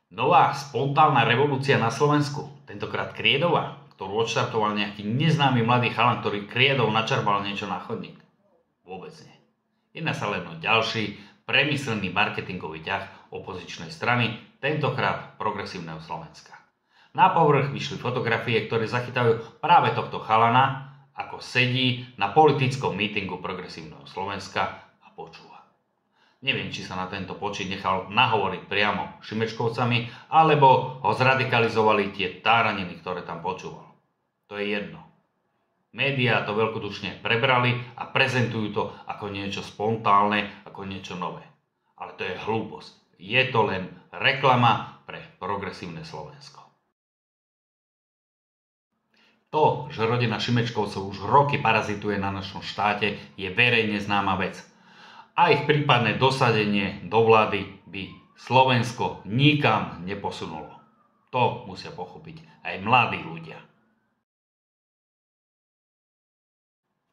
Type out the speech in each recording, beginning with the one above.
Nová spontánna revolúcia na Slovensku, tentokrát Kriedova, ktorú odštartoval nejaký neznámy mladý chalan, ktorý Kriedov načarbal niečo na chodník. Vôbec nie. Jedná sa len o ďalší premyslený marketingový ťah opozičnej strany, tentokrát Progresívneho Slovenska. Na povrch vyšli fotografie, ktoré zachytajú práve tohto chalana, ako sedí na politickom mítingu Progresívneho Slovenska a počúva. Neviem, či sa na tento počin nechal nahovoriť priamo Šimečkovcami, alebo ho zradikalizovali tie táraniny, ktoré tam počúval. To je jedno. Médiá to veľkodušne prebrali a prezentujú to ako niečo spontánne, ako niečo nové. Ale to je hlúposť. Je to len reklama pre Progresívne Slovensko. To, že rodina Šimečkovcov už roky parazituje na našom štáte, je verejne známa vec. A ich prípadné dosadenie do vlády by Slovensko nikam neposunulo. To musia pochopiť aj mladí ľudia.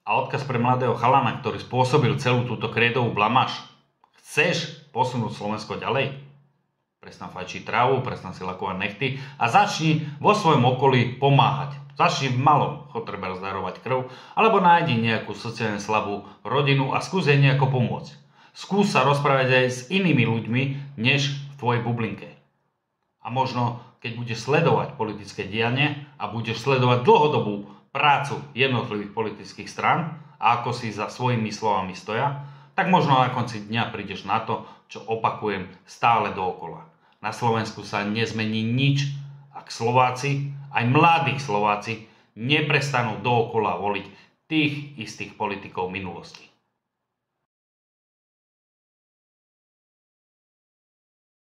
A odkaz pre mladého chalana, ktorý spôsobil celú túto Kriedovú blamáž. Chceš posunúť Slovensko ďalej? Prestan fajčiť trávu, prestan si lakovať nechty a začni vo svojom okolí pomáhať. Začni v malom, chod treba rozdarovať krv, alebo nájdi nejakú sociálne slabú rodinu a skús jej nejako pomôcť. Skús sa rozprávať aj s inými ľuďmi, než v tvojej bublinke. A možno, keď budeš sledovať politické dianie a budeš sledovať dlhodobú prácu jednotlivých politických strán a ako si za svojimi slovami stoja, tak možno na konci dňa prídeš na to, čo opakujem stále dookola. Na Slovensku sa nezmení nič, ak Slováci, aj mladí Slováci, neprestanú dookola voliť tých istých politikov minulosti.